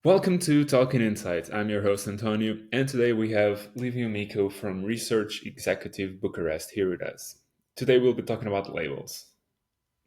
Welcome to Talking Insights. I'm your host Antonio, and today we have Liviu Micu from Research Executive Bucharest here with us. Today we'll be talking about labels,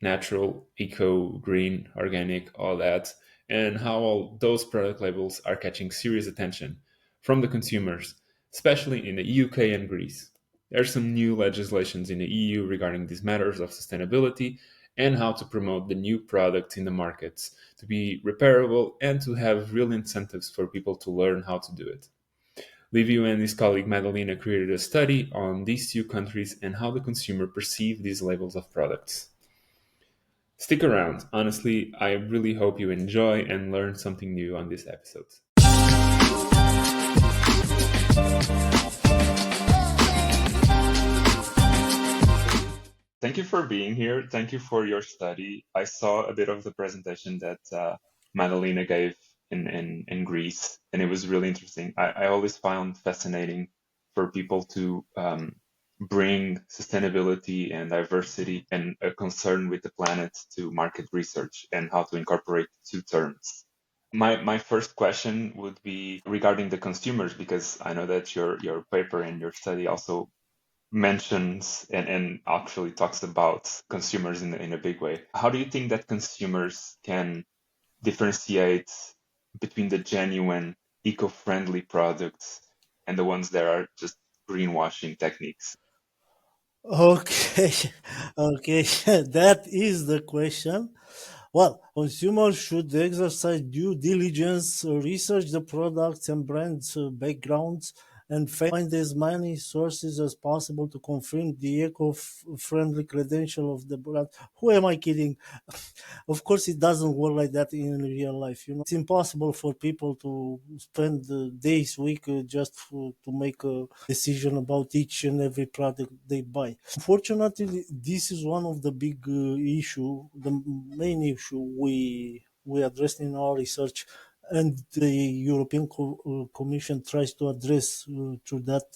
natural, eco, green, organic, all that, and how all those product labels are catching serious attention from the consumers, especially in the UK and Greece. There's some new legislations in the EU regarding these matters of sustainability and how to promote the new products in the markets to be repairable and to have real incentives for people to learn how to do it. Liviu and his colleague Madalena created a study on these two countries and how the consumer perceive these labels of products. Stick around. Honestly, I really hope you enjoy and learn something new on this episode. Thank you for being here. Thank you for your study. I saw a bit of the presentation that Madalena gave in Greece, and it was really interesting. I always found fascinating for people to bring sustainability and diversity and a concern with the planet to market research and how to incorporate two terms. My first question would be regarding the consumers, because I know that your paper and your study also mentions and actually talks about consumers in a big way. How do you think that consumers can differentiate between the genuine eco-friendly products and the ones that are just greenwashing techniques? Okay, okay, that is the question. Well, consumers should exercise due diligence, research the products and brands' backgrounds, and find as many sources as possible to confirm the eco-friendly credential of the brand. Who am I kidding? Of course, it doesn't work like that in real life. It's impossible for people to spend days, week to make a decision about each and every product they buy. Unfortunately, this is one of the big issue, the main issue we addressed in our research, and the European Commission tries to address through that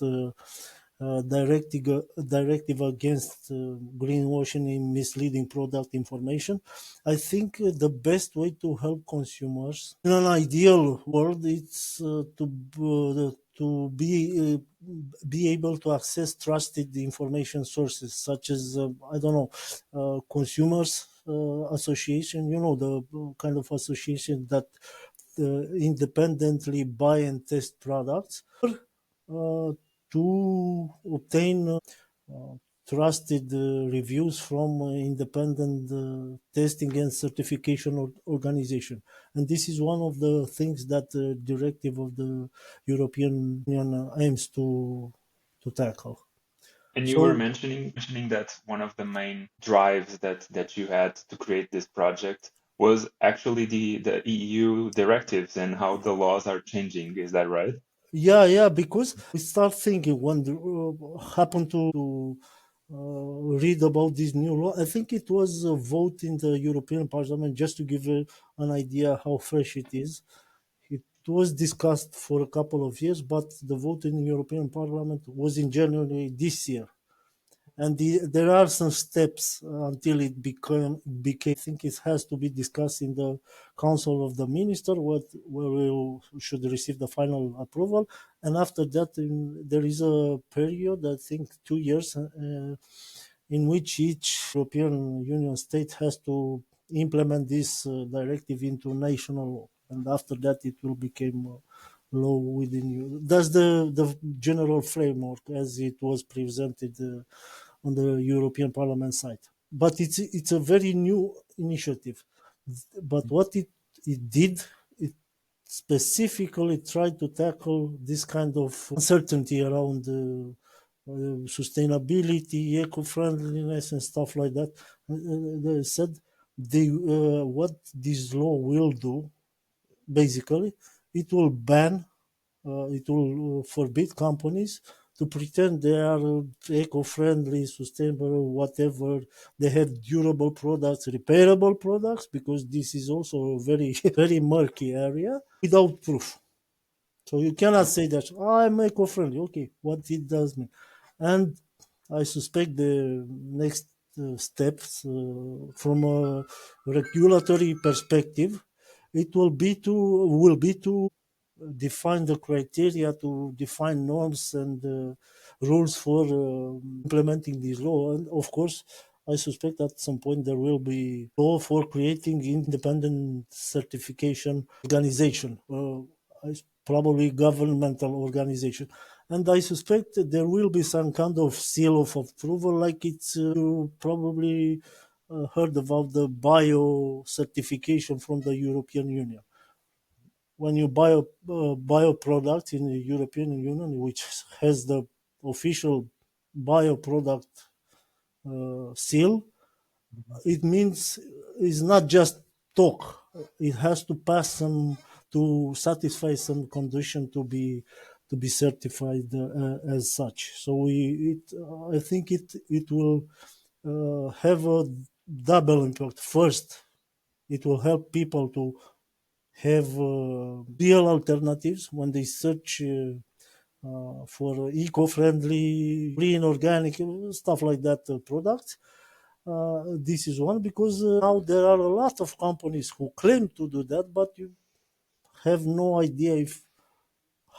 directive against greenwashing and misleading product information. I think the best way to help consumers in an ideal world is to be able to access trusted information sources such as I don't know, consumers association, the kind of association that independently buy and test products, uh, to obtain uh, trusted reviews from independent testing and certification organization. And this is one of the things that the directive of the European Union aims to tackle. And you were So mentioning that one of the main drives that you had to create this project was actually the EU directives and how the laws are changing. Is that right? yeah, because we start thinking when happened to read about this new law. I think it was a vote in the European Parliament, just to give an idea how fresh it is. It was discussed for a couple of years, but the vote in the European Parliament was in January this year. And there are some steps until it became. I think it has to be discussed in the Council of the Minister, where we should receive the final approval. And after that, there is a period, I think 2 years, in which each European Union state has to implement this directive into national law. And after that, it will become law within you. That's the general framework as it was presented on the European Parliament side. But it's a very new initiative. But what it did, it specifically tried to tackle this kind of uncertainty around sustainability, eco-friendliness, and stuff like that. They said what this law will do, basically, it will ban it will forbid companies to pretend they are eco-friendly, sustainable, whatever. They have durable products, repairable products, because this is also a very, very murky area without proof. So you cannot say that I'm eco-friendly. Okay, what it does mean, and I suspect the next steps from a regulatory perspective it will be to define the criteria, to define norms and rules for implementing this law. And of course, I suspect at some point there will be law for creating independent certification organization, probably governmental organization. And I suspect that there will be some kind of seal of approval, like you probably heard about the bio certification from the European Union. When you buy a product in the European Union, which has the official bio product seal, it means it's not just talk. It has to pass some to satisfy some condition to be certified as such. So I think it will have a double impact. First, it will help people to have real alternatives when they search for eco-friendly, green, organic stuff like that products. This is one because now there are a lot of companies who claim to do that, but you have no idea if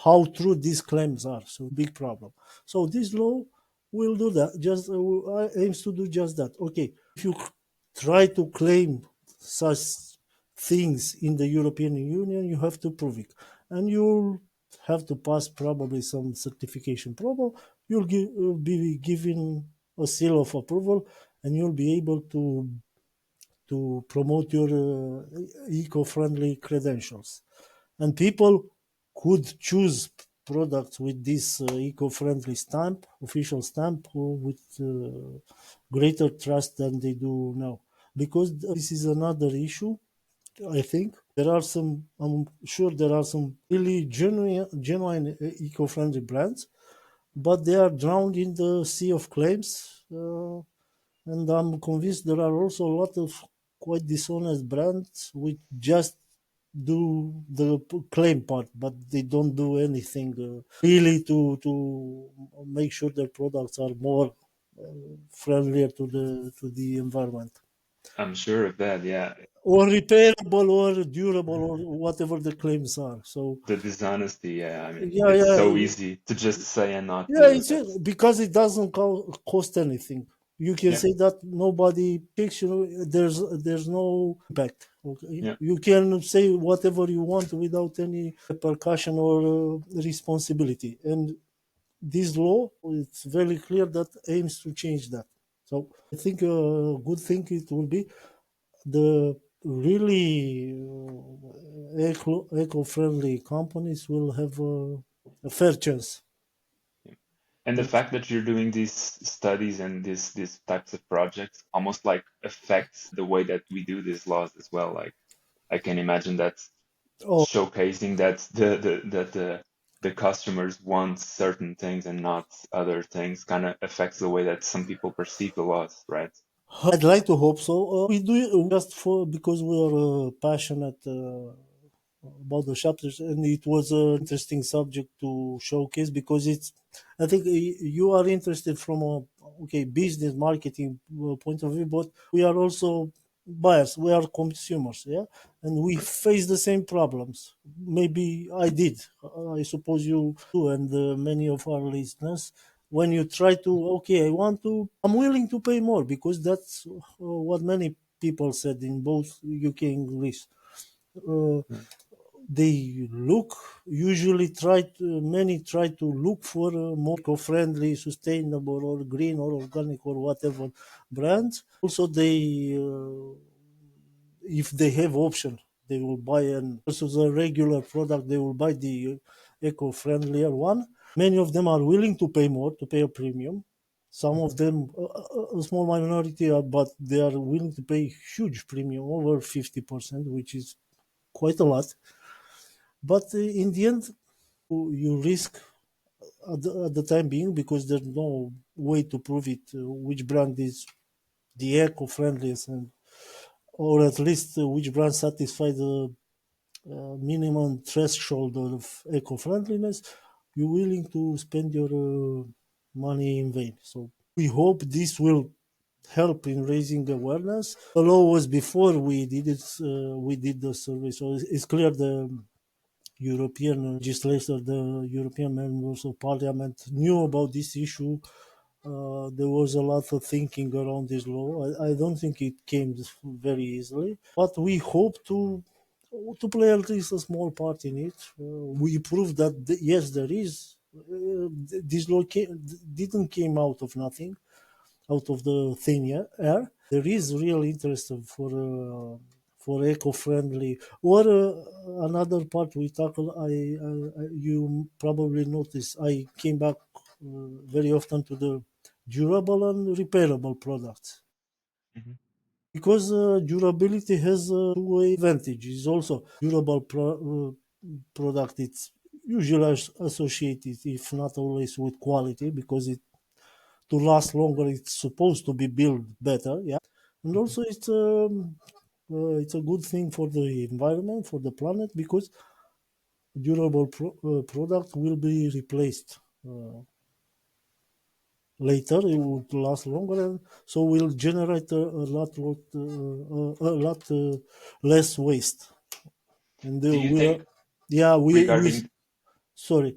how true these claims are. So big problem. So this law will do that. Just aims to do just that. Okay, if you try to claim such things in the European Union, you have to prove it, and you'll have to pass probably some certification. Probably you'll be given a seal of approval, and you'll be able to promote your eco-friendly credentials. And people could choose products with this eco-friendly stamp, official stamp, with greater trust than they do now. Because this is another issue, I think. I'm sure there are some really genuine eco-friendly brands, but they are drowned in the sea of claims. And I'm convinced there are also a lot of quite dishonest brands which just do the claim part, but they don't do anything really to make sure their products are more friendlier to the environment, I'm sure of that. Yeah, or repairable, or durable, or whatever the claims are. So the dishonesty. Yeah, I mean, yeah, it's yeah, so easy to just say and not yeah. do. It's That's because it doesn't cost anything. You can yeah, say that nobody picks. There's no impact. Okay, yeah. you can say whatever you want without any repercussion or responsibility. And this law, it's very clear that aims to change that. So I think a good thing it will be the really eco-friendly companies will have a fair chance. Yeah. And the But fact that you're doing these studies and these types of projects almost like affects the way that we do these laws as well. Like I can imagine that oh, showcasing that the customers want certain things and not other things kind of affects the way that some people perceive the laws, right? I'd like to hope so. We do it just for because we are passionate about the chapters, and it was an interesting subject to showcase because it's. I think you are interested from a business marketing point of view, but we are also buyers. We are consumers, yeah, and we Right. face the same problems. Maybe I did. I suppose you too, and many of our listeners. When you try to, I'm willing to pay more because that's what many people said in both UK and English. Uh, Yeah. they look usually many try to look for a more eco-friendly, sustainable, or green, or organic, or whatever brands. Also, if they have option, they will buy an versus a regular product. They will buy the eco-friendlier one. Many of them are willing to pay more, to pay a premium. Some of them, a small minority, but they are willing to pay huge premium, over 50%, which is quite a lot. But in the end, you risk at the time being, because there's no way to prove it, which brand is the eco-friendliest, or at least which brand satisfy the minimum threshold of eco-friendliness. You're willing to spend your money in vain. So we hope this will help in raising awareness. The law was before we did it. We did the survey, so it's clear the European legislator, the European members of Parliament knew about this issue. There was a lot of thinking around this law. I don't think it came very easily, but we hope to play at least a small part in it. We proved that yes, there is. This law didn't came out of nothing, out of the thin air. There is real interest for eco-friendly. Or another part we tackle. You probably noticed. I came back very often to the durable and repairable products Mhm. because durability has a two-way advantage. It's also durable product. It's usually associated, if not always, with quality because it to last longer. It's supposed to be built better, yeah, and Mhm. also it's a good thing for the environment, for the planet, because durable product will be replaced later. It will last longer, and so will generate a lot less waste. And Do you we are, think yeah, we regarding sorry.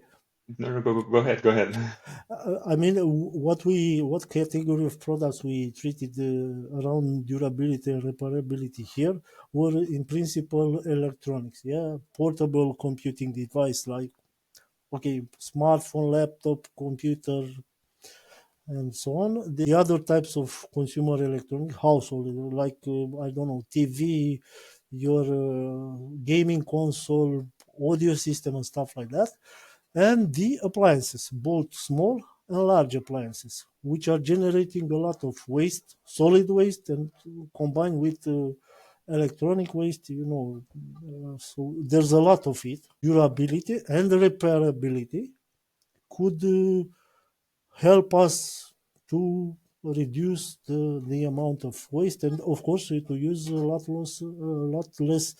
no, no, go ahead, go ahead. I mean, what category of products we treated around durability and repairability here were in principle electronics, yeah, portable computing device like okay, smartphone, laptop, computer, and so on. The other types of consumer electronic household, like I don't know, TV, your gaming console, audio system, and stuff like that, and the appliances, both small and large appliances, which are generating a lot of waste, solid waste, and combined with electronic waste, so there's a lot of it. Durability and repairability could help us to reduce the amount of waste, and of course to use a lot less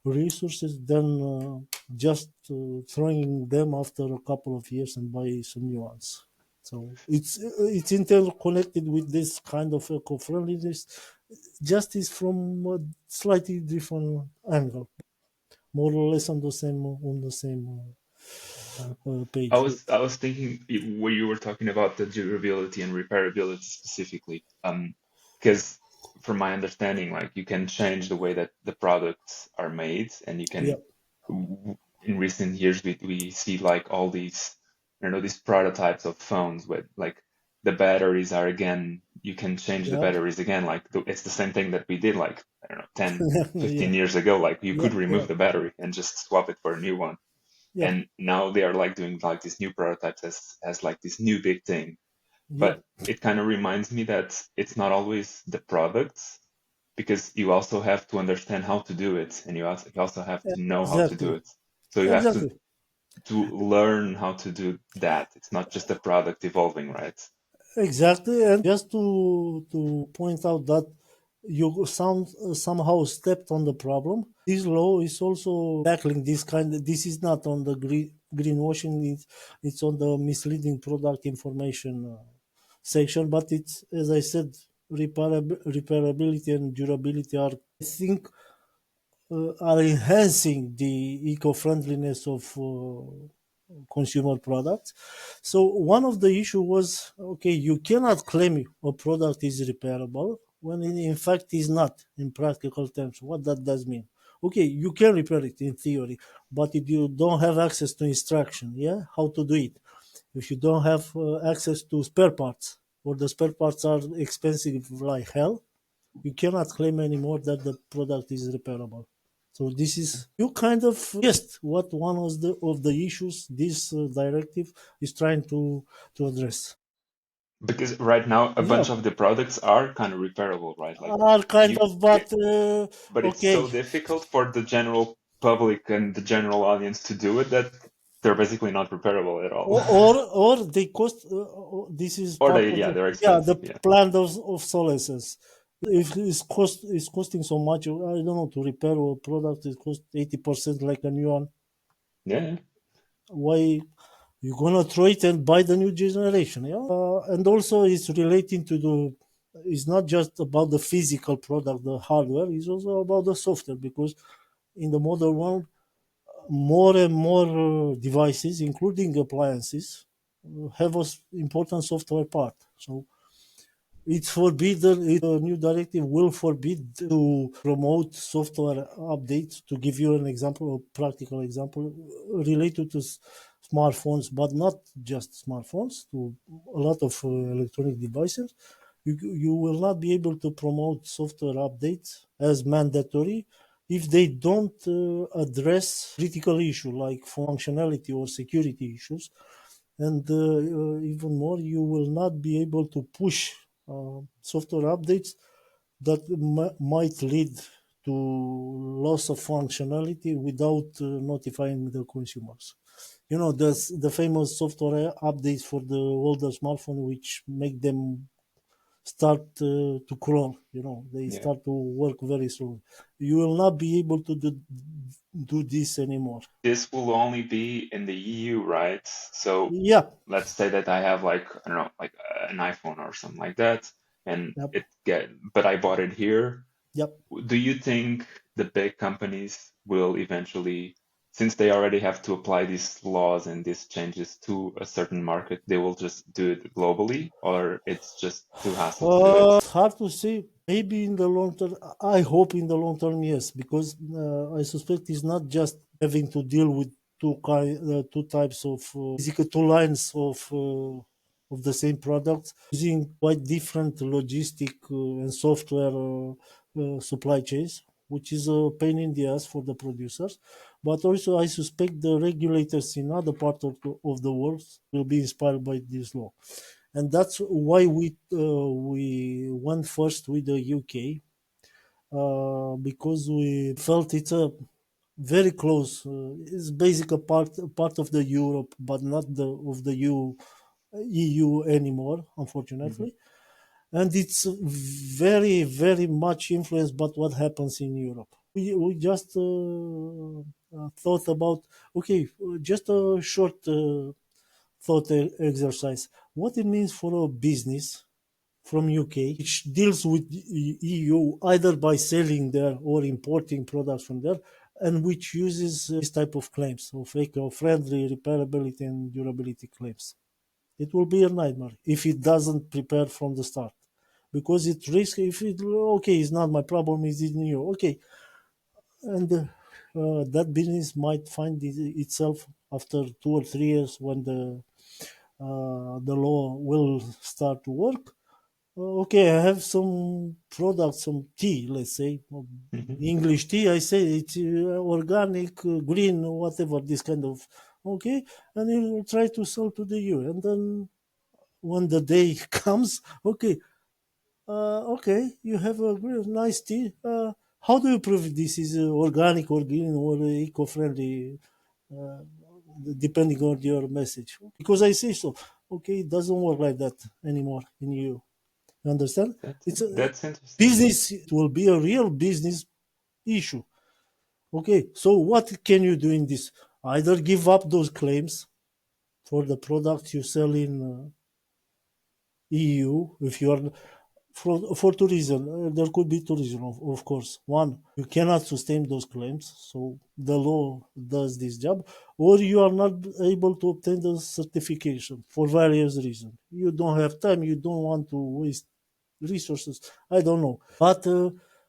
resources than just throwing them after a couple of years and buy some new ones. So it's interconnected with this kind of eco-friendliness, just is from a slightly different angle, more or less on the same I page. was I was thinking where you were talking about the durability and repairability specifically. Because from my understanding, like you can change the way that the products are made, and you Yeah, can. In recent years, we see like all these, I don't know, these prototypes of phones with like the batteries are again. You can change the yeah, batteries again. Like it's the same thing that we did like I don't know 10, yeah, 15 years ago. Like you yeah, could yeah, remove the battery and just swap it for a new one, yeah, and now they are like doing like these new prototypes as like this new big thing. yeah. But it kind of reminds me that it's not always the products, because you also have to understand how to do it, and you also have to know how to do Exactly, it. So you have exactly, to learn how to do that. It's not just a product evolving, right? exactly. And just to point out that you somehow stepped on the problem. This law is also tackling this kind. This is not on the greenwashing. It's on the misleading product information section. But it's, as I said, repairability and durability are, I think, are enhancing the eco-friendliness of consumer products. So one of the issue was, okay, you cannot claim a product is repairable when in fact is not in practical terms. What that does mean? Okay, you can repair it in theory, but if you don't have access to instruction, yeah, how to do it, if you don't have access to spare parts, or the spare parts are expensive like hell, you cannot claim anymore that the product is repairable. So this is you kind of guessed what one of the issues this directive is trying to address. Because right now a Yeah, bunch of the products are kind of repairable, right? Like are kind you, of, yeah, but but it's okay, so difficult for the general public and the general audience to do it that they're basically not repairable at all. or they cost. This is Or part they, of yeah, the, they're yeah, the expensive. Yeah. plan of obsolescence. If it's costing so much, I don't know, to repair a product, it costs 80% like a new one. Yeah. Why you're gonna throw it and buy the new generation? Yeah, and also it's relating to the it's not just about the physical product, the hardware. It's also about the software, because in the modern world, more and more devices, including appliances, have an important software part. So it's forbidden. A new directive will forbid to promote software updates. To give you an example, a practical example related to smartphones, but not just smartphones, to a lot of electronic devices. You will not be able to promote software updates as mandatory if they don't address critical issues like functionality or security issues. And even more, you will not be able to push software updates that might lead to loss of functionality without notifying the consumers. The famous software updates for the older smartphone, which make them start to crawl. They Yeah. start to work very slowly. You will not be able to do this anymore. This will only be in the EU, right? So Yeah. let's say that I have like, I don't know, like an iPhone or something like that, and Yep. but I bought it here. Yep. Do you think the big companies will eventually, since they already have to apply these laws and these changes to a certain market, they will just do it globally, or it's just too hassle to do it? Hard to say. Maybe in the long term, I hope in the long term, yes, because I suspect it's not just having to deal with two types of basically two lines of the same product, using quite different logistic and software supply chains, which is a pain in the ass for the producers. But also, I suspect the regulators in other parts of the world will be inspired by this law, and that's why we went first with the UK, because we felt it's a very close. It's basically a part of the Europe, but not the EU anymore, Hmm. unfortunately. And it's very, very much influenced by what happens in Europe. We just thought about, okay, just a short thought exercise. What it means for a business from UK, which deals with EU either by selling there or importing products from there, and which uses this type of claims of eco-friendly, repairability, and durability claims. It will be a nightmare if it doesn't prepare from the start, because it risks, if it okay, it's not my problem, it's in you, okay, and that business might find itself after 2 or 3 years, when the law will start to work. Okay, I have some products, some tea, let's say, Hmm. English tea. I say it's organic, green, whatever, this kind of. Okay, and you will try to sell to the EU, and then when the day comes, okay, okay, you have a nice tea. How do you prove this is organic or green or eco-friendly? Uh, Depending on your message, because I say so. Okay, it doesn't work like that anymore in EU. You understand? It's a That's interesting. business. It will be a real business issue. Okay, so what can you do in this? Either give up those claims for the products you sell in EU, if you are for two reasons. There could be two reasons, of course. One, you cannot sustain those claims, so the law does this job, or you are not able to obtain the certification for various reasons. You don't have time, you don't want to waste resources. I don't know. But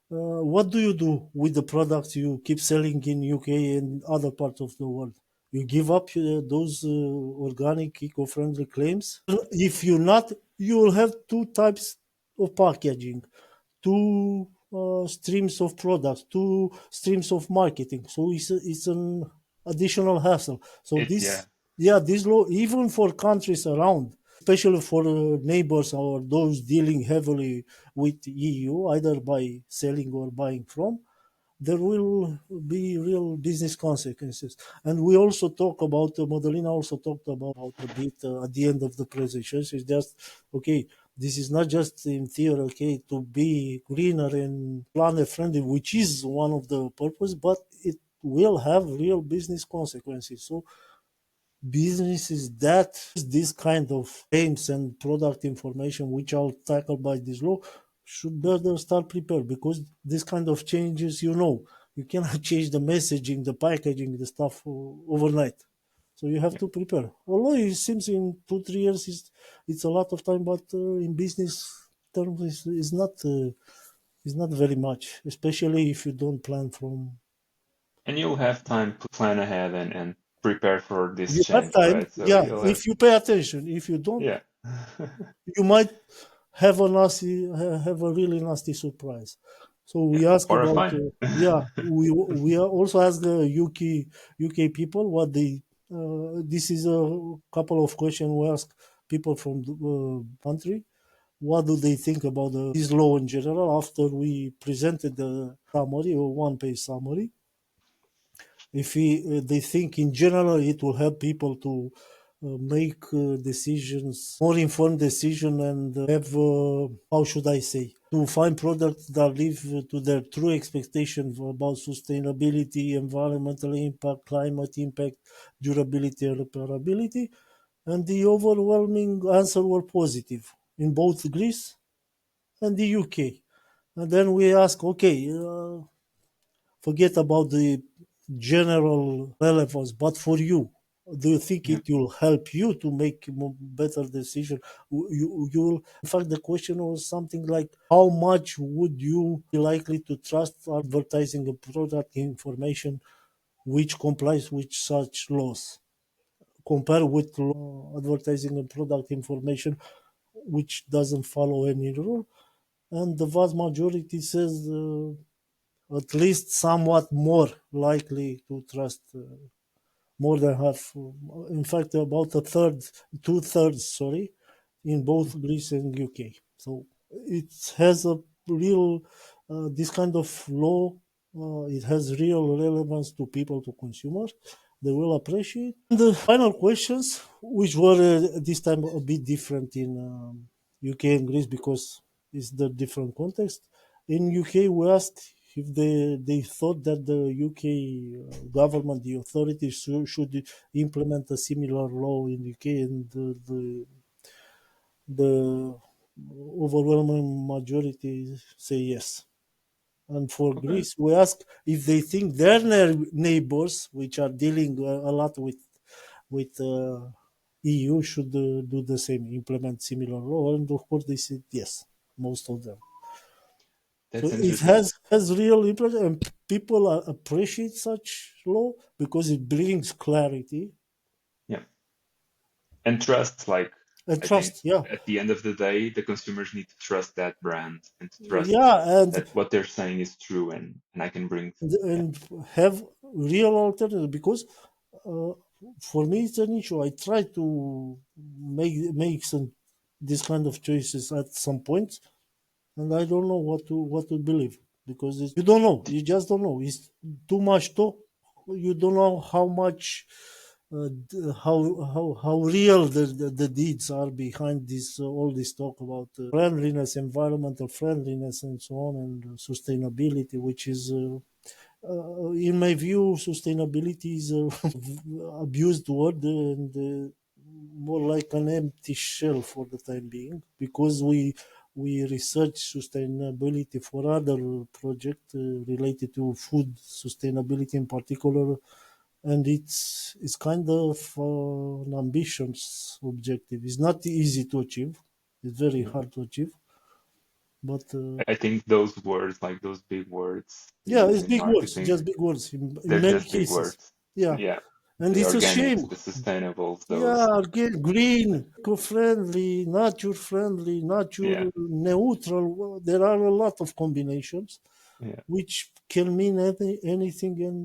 what do you do with the products you keep selling in UK and other parts of the world? You give up those organic, eco-friendly claims. If you not, you will have two types of packaging, two streams of products, two streams of marketing. So it's an additional hassle. So It, yeah, this law, even for countries around, especially for neighbors or those dealing heavily with EU, either by selling or buying from, there will be real business consequences. And we also talk about, Modelina also talked about a bit at the end of the presentation. It's just, okay, this is not just in theory, okay, to be greener and planet friendly, which is one of the purpose, but it will have real business consequences. So businesses that this kind of claims and product information, which are tackled by this law, should better start prepared because this kind of changes, you cannot change the messaging, the packaging, the stuff overnight. So you have Yeah. to prepare. Although it seems in 2 3 years it's a lot of time, but in business terms is not very much, especially if you don't plan from. And you'll have time to plan ahead and prepare for this You have change, time, right? So yeah. you'll have, If you pay attention, if you don't, yeah. you might have a really nasty surprise. So Yeah. we ask Or a about fine. yeah, we are also ask the UK people what they. This is a couple of questions we ask people from the country. What do they think about this law in general after we presented the summary or one-page summary? If they think in general it will help people to make decisions, more informed decision, and have how should I say, to find products that live to their true expectations about sustainability, environmental impact, climate impact, durability, and repairability. And the overwhelming answer were positive in both Greece and the UK. And then we ask, okay, forget about the general relevance, but for you, do you think Yeah. it will help you to make better decision? You will, in fact, the question was something like, how much would you be likely to trust advertising a product information which complies with such laws, compare with advertising a product information which doesn't follow any rule? And the vast majority says at least somewhat more likely to trust, more than half. In fact, about a third, 2/3, sorry, in both Greece and UK. So it has a real, this kind of law, it has real relevance to people, to consumers. They will appreciate. And the final questions, which were this time a bit different in UK and Greece because it's the different context. In UK, we asked if they thought that the UK government, the authorities should implement a similar law in UK, and the overwhelming majority say yes. And for Okay. Greece, we ask if they think their neighbors, which are dealing a lot with EU, should do the same, implement similar law, and of course they said yes, most of them. So That's it interesting. has real impact, and people appreciate such law because it brings clarity Yeah. And trust, like, and I think trust. Yeah, at the end of the day, the consumers need to trust that brand and to trust yeah, and that what they're saying is true and I can bring. Yeah. and have real alternative because uh, for me it's an issue. I try to make some this kind of choices at some point, and I don't know what to believe because you don't know. You just don't know. It's too much talk. You don't know how much, how real the deeds are behind this all this talk about friendliness, environmental friendliness, and so on, and sustainability, which is. In my view, sustainability is a abused word and more like an empty shell for the time being because we research sustainability for other projects related to food sustainability in particular, and it's kind of an ambitious objective. It's not easy to achieve. It's very Yeah. hard to achieve, but I think those words, like those big words we yeah, use it's in big words, marketing, just big words in they're many just big cases. words. Yeah, Yeah. and The it's a organics, shame. the sustainables, those. Yeah, again, green, eco-friendly, nature-friendly, Yeah. nature neutral. Well, there are a lot of combinations Yeah. which can mean anything and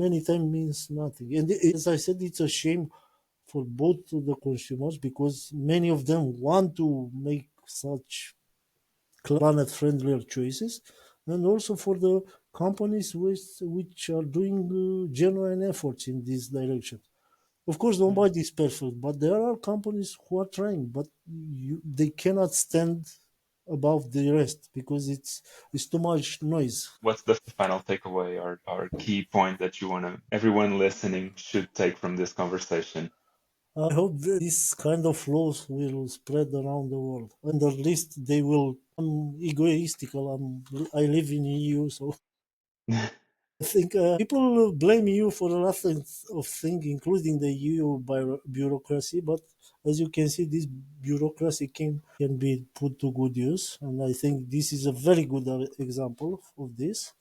many times means nothing. And as I said, it's a shame for both the consumers because many of them want to make such planet friendlier choices, and also for the companies which are doing genuine efforts in this direction. Of course, Yeah. nobody is perfect, but there are companies who are trying, but they cannot stand above the rest because it's too much noise. What's the final takeaway or key point that you want to everyone listening should take from this conversation? I hope that this kind of laws will spread around the world. And at least they will. I'm egoistical. I live in EU, so I think people blame EU for a lot of things, including the EU bureaucracy. But as you can see, this bureaucracy can be put to good use, and I think this is a very good example of this.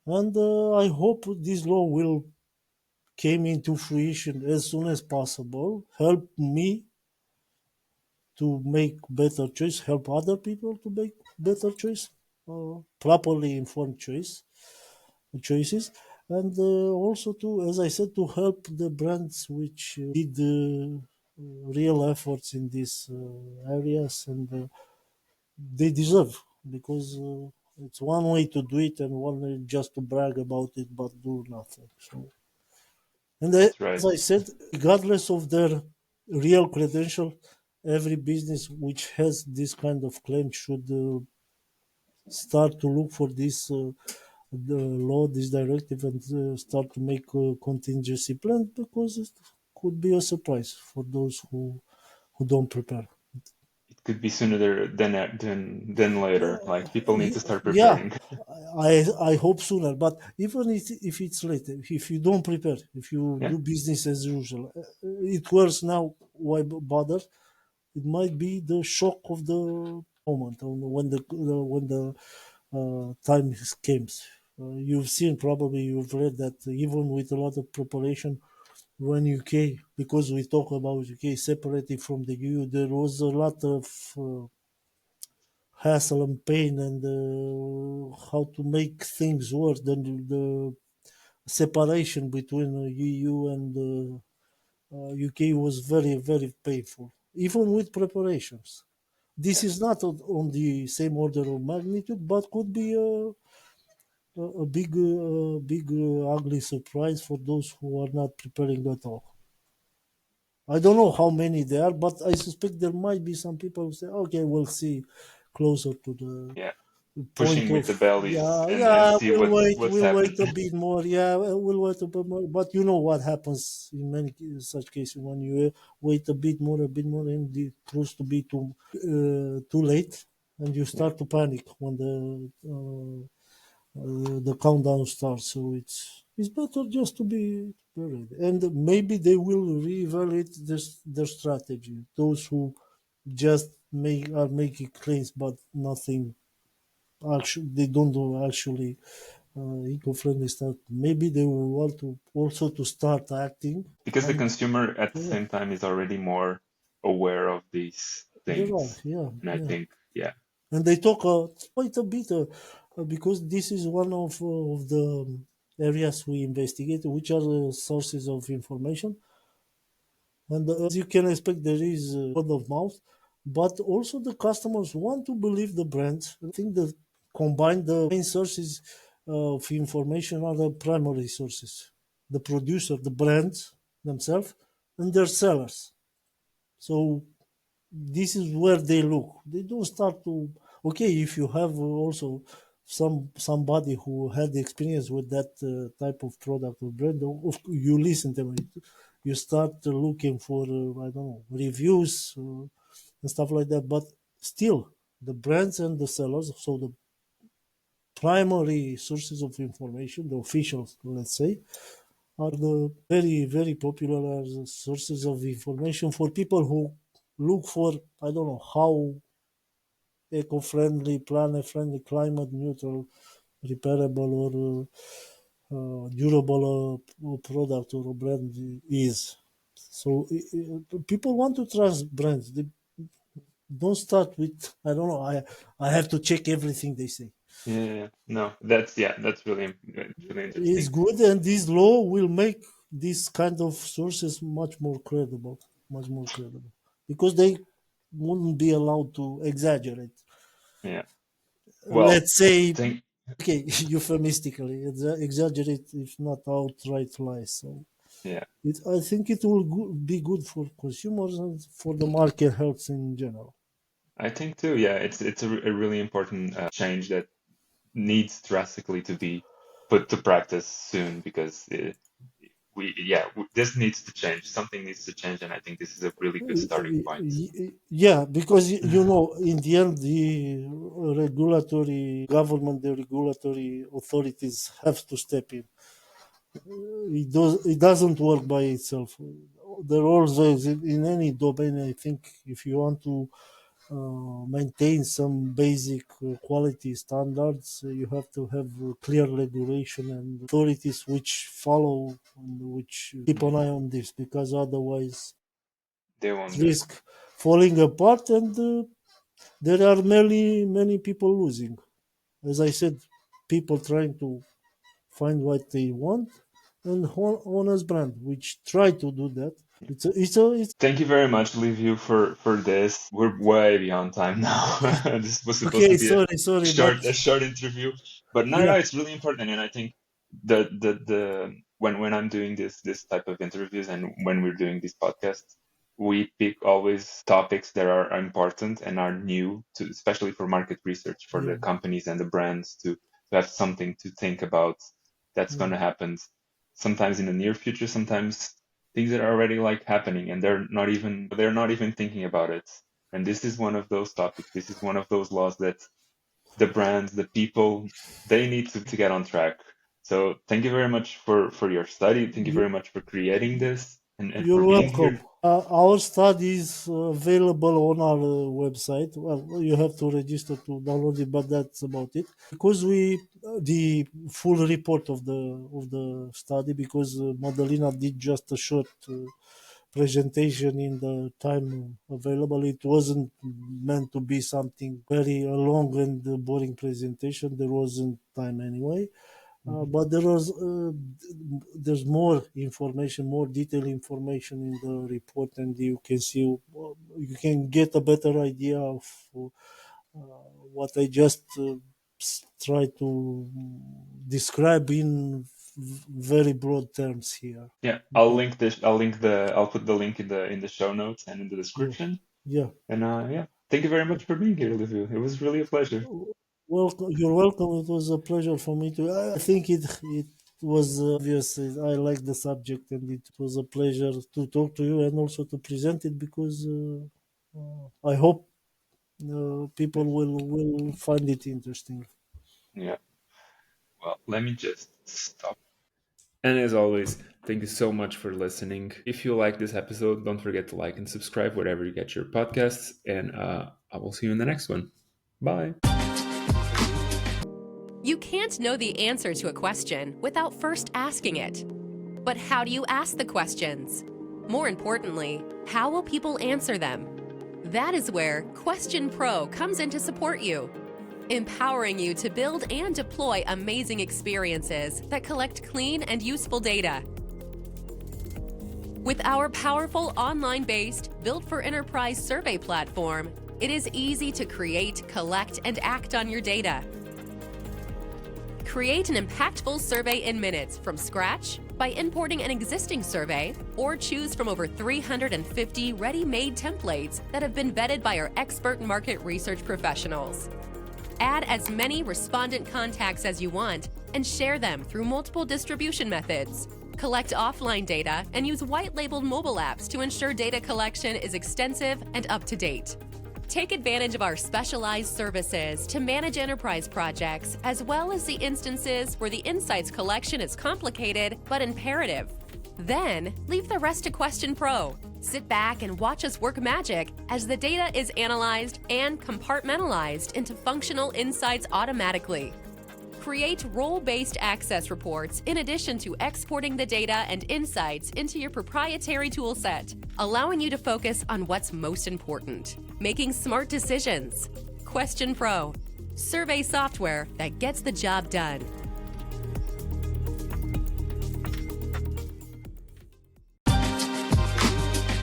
And I hope this law will came into fruition as soon as possible. Help me to make better choice. Help other people to make better choice, properly informed choices, and also to, as I said, to help the brands which did real efforts in these areas, and they deserve, because it's one way to do it and one way just to brag about it but do nothing. So, and That's as right. I said, regardless of their real credential, every business which has this kind of claim should start to look for this the law, this directive, and start to make a contingency plan, because it could be a surprise for those who don't prepare. It could be sooner than later. Like people need to start Yeah, preparing. I hope sooner. But even if it's late, if you don't prepare, if you Yeah, do business as usual, it works now. Why bother? It might be the shock of the moment when the time comes. You've seen, probably you've read that even with a lot of preparation, when UK, because we talk about UK separating from the EU, there was a lot of hassle and pain, and how to make things work. Then the separation between EU and UK was very, very painful, even with preparations. This yeah. is not on the same order of magnitude, but could be a big, ugly surprise for those who are not preparing at all. I don't know how many there are, but I suspect there might be some people who say, "Okay, we'll see closer to the Yeah. point Pushing of." with the bellies Yeah, and yeah, see what's we'll wait happened. a bit more. Yeah, we'll wait a bit more. But you know what happens in many such cases when you wait a bit more, and it proves to be too late, and you Yeah. start to panic when the countdown starts. So it's better just to be prepared, and maybe they will reevaluate their strategy. Those who just are making claims but nothing actually, they don't do actually eco-friendly stuff. Maybe they will want to also to start acting, Because the and consumer at the yeah, same time is already more aware of these there are, things. yeah, And I yeah, think, yeah, and they talk quite a bit because this is one of the areas we investigate, which are sources of information, and as you can expect, there is word of mouth, but also the customers want to believe the brands. I think that combined the main sources of information are the primary sources: the producer, the brands themselves, and their sellers. So this is where they look. They don't start to, okay, if you have also somebody who had experience with that type of product or brand, you listen to it. You start looking for I don't know, reviews and stuff like that. But still, the brands and the sellers, so the primary sources of information, the officials, let's say, are the very, very popular sources of information for people who look for, I don't know, how eco-friendly, planet-friendly, climate-neutral, repairable, or durable product or brand is. So people want to trust brands. They don't start with, I don't know, I have to check everything they say. yeah, yeah, yeah. No, that's really It's interesting. good, and this law will make these kind of sources much more credible, because they wouldn't be allowed to exaggerate. Yeah. Well, Let's say, thank okay, euphemistically, exaggerate if not outright lies. So yeah. I think it will be good for consumers and for the market health in general. I think too. Yeah, it's a really important change that needs drastically to be put to practice soon because this needs to change. Something needs to change, and I think this is a really good starting point. Yeah, because in the end, the the regulatory authorities have to step in. It doesn't work by itself. There are always in any domain. I think if you want to maintain some basic quality standards, you have to have clear regulation and authorities which follow and which keep an eye on this, because otherwise They won't do it. risk falling apart, and there are many people losing. As I said, people trying to find what they want, and honest brand which try to do that. It's Thank you very much, Liviu, for this. We're way beyond time now. This was supposed to okay. be a Sorry, but short interview, but no, yeah, it's really important. And I think the when I'm doing this type of interviews and when we're doing these podcasts, we pick always topics that are important and are new to, especially for market research, for the yeah, companies and the brands to have something to think about that's going yeah. to happen sometimes in the near future, sometimes things that are already like happening and they're not even thinking about it. And this is one of those topics. This is one of those laws that the brands, the people, they need to get on track. So thank you very much for your study. Thank you very You, much for creating this and for you're being welcome. here. Our study is available on our website. Well, you have to register to download it, but that's about it. Because the full report of the study, because Madalena did just a short presentation in the time available. It wasn't meant to be something very long and boring presentation. There wasn't time anyway. But there's more information, more detailed information in the report, and you can see, you can get a better idea of what I just try to describe in very broad terms here. Yeah, I'll put the link in the show notes and in the Yeah, description. yeah. And yeah, thank you very much for being here, Liviu. It was really a pleasure. Welcome. You're welcome. It was a pleasure for me to. I think it was obvious. I like the subject, and it was a pleasure to talk to you and also to present it, because I hope people will find it interesting. Yeah. Well, let me just stop. And as always, thank you so much for listening. If you like this episode, don't forget to like and subscribe wherever you get your podcasts. And I will see you in the next one. Bye. You can't know the answer to a question without first asking it. But how do you ask the questions? More importantly, how will people answer them? That is where Question Pro comes in to support you, empowering you to build and deploy amazing experiences that collect clean and useful data. With our powerful online-based, built-for-enterprise survey platform, it is easy to create, collect, and act on your data. Create an impactful survey in minutes from scratch by importing an existing survey, or choose from over 350 ready-made templates that have been vetted by our expert market research professionals. Add as many respondent contacts as you want and share them through multiple distribution methods. Collect offline data and use white-labeled mobile apps to ensure data collection is extensive and up-to-date. Take advantage of our specialized services to manage enterprise projects, as well as the instances where the insights collection is complicated but imperative. Then, leave the rest to Question Pro. Sit back and watch us work magic as the data is analyzed and compartmentalized into functional insights automatically. Create role-based access reports in addition to exporting the data and insights into your proprietary toolset, allowing you to focus on what's most important, making smart decisions. Question Pro, survey software that gets the job done.